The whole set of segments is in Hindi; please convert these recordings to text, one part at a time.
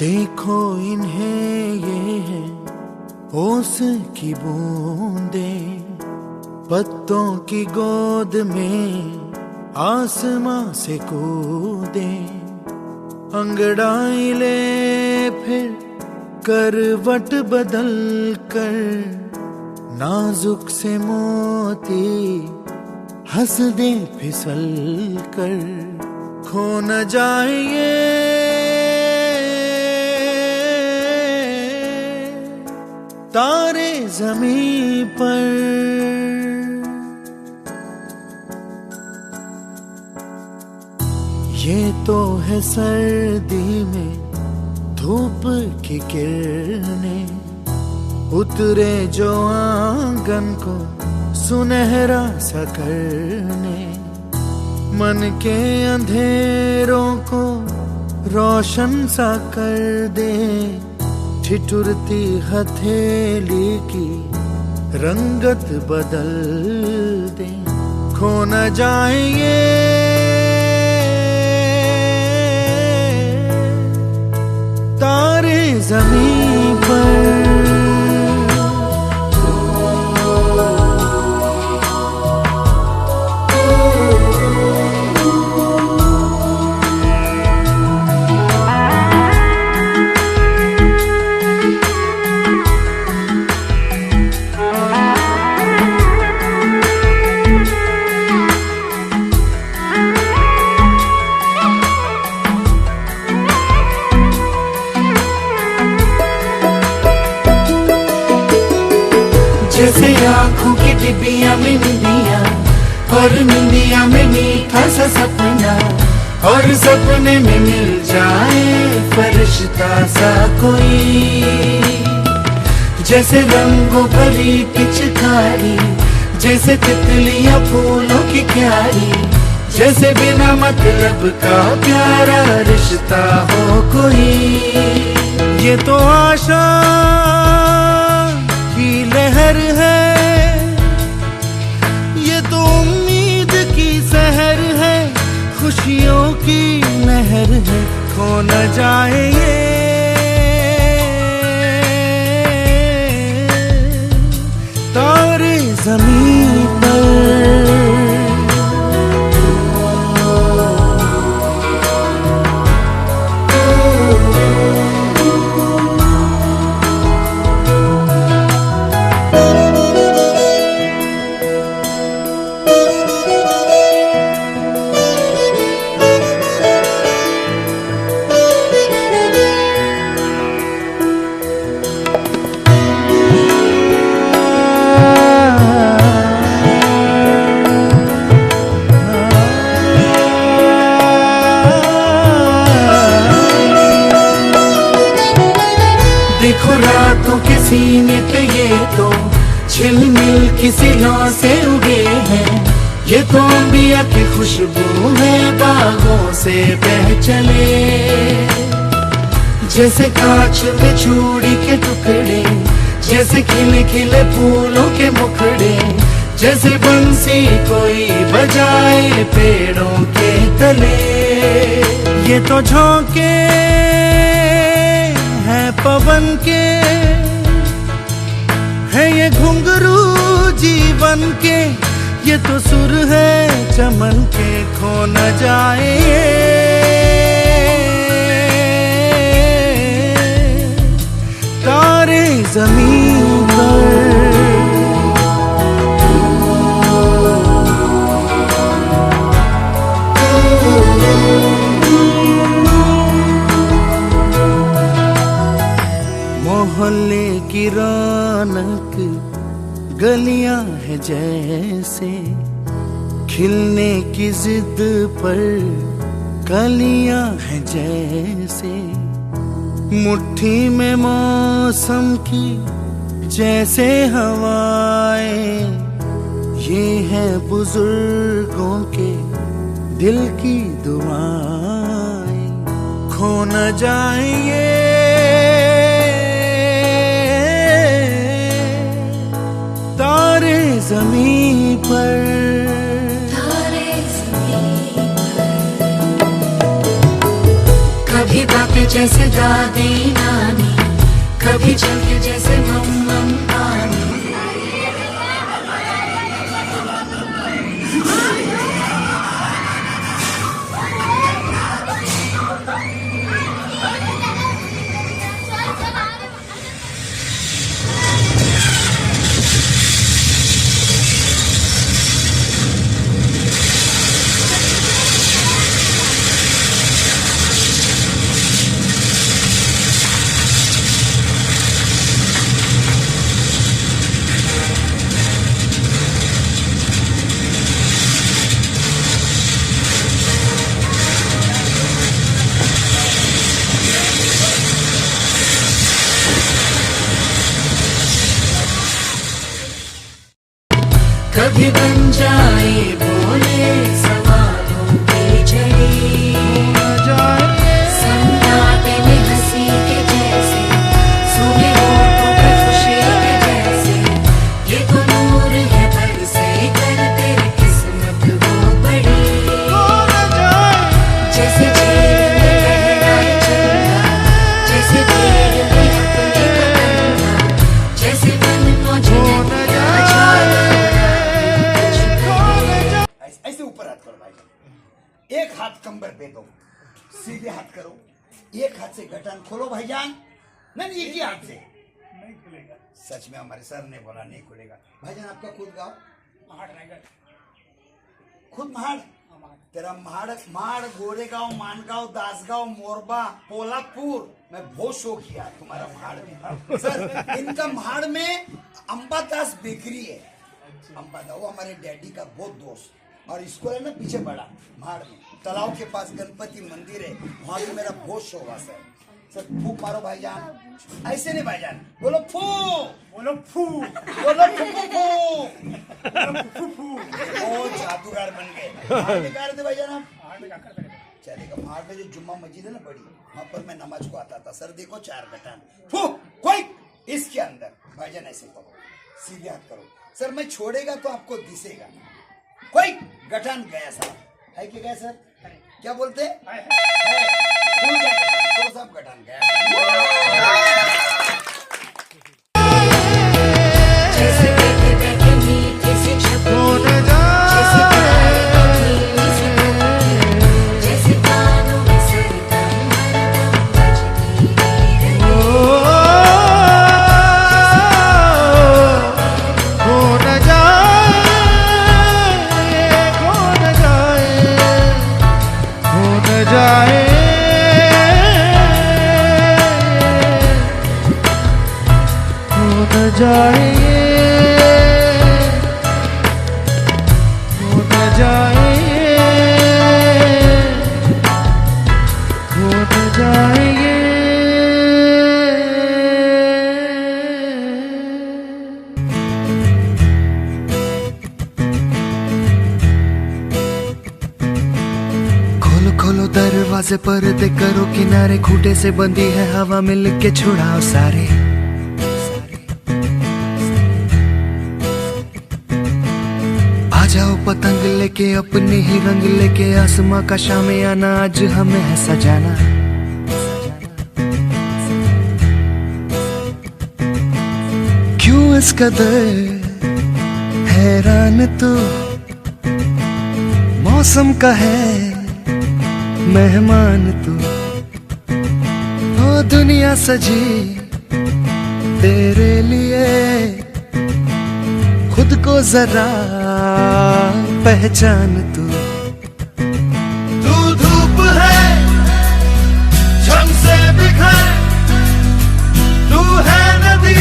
देखो इन्हें, ये है ओस की बूंदे, पत्तों की गोद में आसमां से कूदे। अंगड़ाई ले फिर करवट बदल कर, नाजुक से मोती हंस दे फिसल कर। खो न जाए ये तारे ज़मीं पर। ये तो है सर्दी में धूप की किरणें, उतरे जो आंगन को सुनहरा सा करने। मन के अंधेरों को रोशन सा कर दे, ठिठुरती हथेली की रंगत बदल दे। खो न जाए ये तारे ज़मीं पर। जैसे आँखों की डिबिया में निंदिया, और निंदिया में मीठा सा सपना, और सपने में मिल जाए फरिश्ता सा कोई। जैसे रंगों भरी पिचकारी, जैसे तितलियां फूलों की क्यारी, जैसे बिना मतलब का प्यारा रिश्ता हो कोई। ये तो आशा की लहर है, ये तो उम्मीद की सहर है, खुशियों की लहर है। खो न जाए ये तारे ज़मीं पर। देखो रातों के सीने पे ये तो झिलमिल किसी लौ से उगे हैं। ये तो अंबिया की खुशबू है बागों से बह चले। जैसे कांच में चूड़ी के टुकड़े, जैसे खिले खिले फूलों के मुखड़े, जैसे बंसी कोई बजाए पेड़ों के तले। ये तो झोंके है पवन के, है ये घुंघरू जीवन के, ये तो सुर है चमन के। खो न जाए तारे ज़मीं पर। मोहल्ले की रौनक गलियां है जैसे, खिलने की जिद पर कलियां है जैसे। मुट्ठी में मौसम की जैसे हवाएं, ये है बुजुर्गों के दिल की दुआएं। खो न जाए ये तारे ज़मीं पर। कभी बात के जैसे दादी नानी, कभी चलके जैसे मम्मम पानी। कभी बन जाए बोले सवालों की झड़ी, सन्नाटे में हंसी के जैसे, सूखे होठों पर खुशी के जैसे, ये तो नूर है बरसे कर तेरी किस्मत वो बड़ी। जैसे जेल में लहराए चंदा, जैसे जेल में अपने तमन्ना, जैसे मन मौज ऐसे ऊपर हाथ करो भाईजान, एक हाथ कंबर पे दो, सीधे हाथ करो, एक हाथ से गटन खोलो भाईजान। नहीं एक ही हाथ से नहीं खुलेगा। सच में हमारे सर ने बोला नहीं खुलेगा। भाईजान आपका खुद गाओ। खुद महाड़, तेरा महाड़ गोरेगांव, मानगांव, दासगांव, मोरबा, पोलादपुर में बहुत शौक किया तुम्हारा महाड़ में। सर इनका महाड़ में अंबादास बेकरी है। अंबादास वो हमारे डैडी का बहुत दोस्त, और इसको है ना पीछे बड़ा महाड़ में तालाब के पास गणपति मंदिर है, वहां भी मेरा बहुत शौक है सर। सर फूक मारो भाईजान, ऐसे नहीं भाईजान, बोलो फू, बोलो फू, बोलो फू फू। ओ जादूगर बन गए। हाड़ में क्या रहते भाईजान आप? चलेगा। महाड़ में जो जुम्मा मस्जिद है ना बड़ी, वहां पर मैं नमाज को आता था। सर देखो 4 गटान फू कोई इसके अंदर। भाईजान ऐसे करो, सीधे हाथ करो। सर मैं छोड़ेगा तो आपको दिसेगा। कोई गठान गया सर, है कि गया सर? क्या बोलते हैं? तो सब गठान गया। जैसे बैठे बैठे मीठे से छपके, जैसे कानों में सरगम बजती रहे। खोलो दरवाजे पर्दे करो किनारे, खूंटे से बंदी है हवा मिल के छुड़ाओ सारे। आ जाओ पतंग लेके अपने ही रंग लेके, आसमां का शामियाना आज हमें है सजाना। क्यों इस कदर हैरान तू, मौसम का है मेहमान तू। ओ दुनिया सजी तेरे लिए, खुद को जरा पहचान तू। तू धूप है झम से बिखर, तू है नदी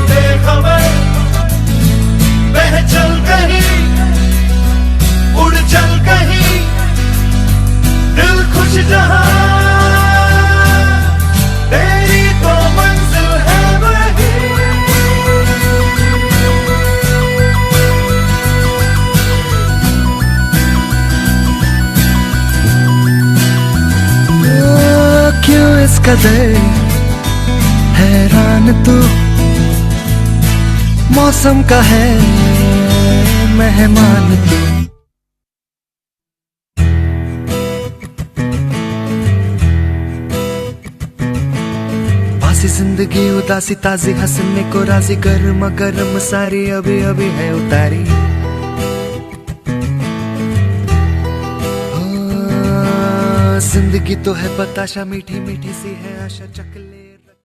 बेखबर, बह चल कहीं उड़ चल कहीं, दिल खुश जहां तेरी तो मंजिल है वही। क्यों इस कदर हैरान तू, मौसम का है मेहमान तू। सी जिंदगी उदासी ताजी हंसने को राजी गर्मा गर्म सारी अभी अभी है उतारी जिंदगी तो है बताशा मीठी मीठी सी है आशा चकले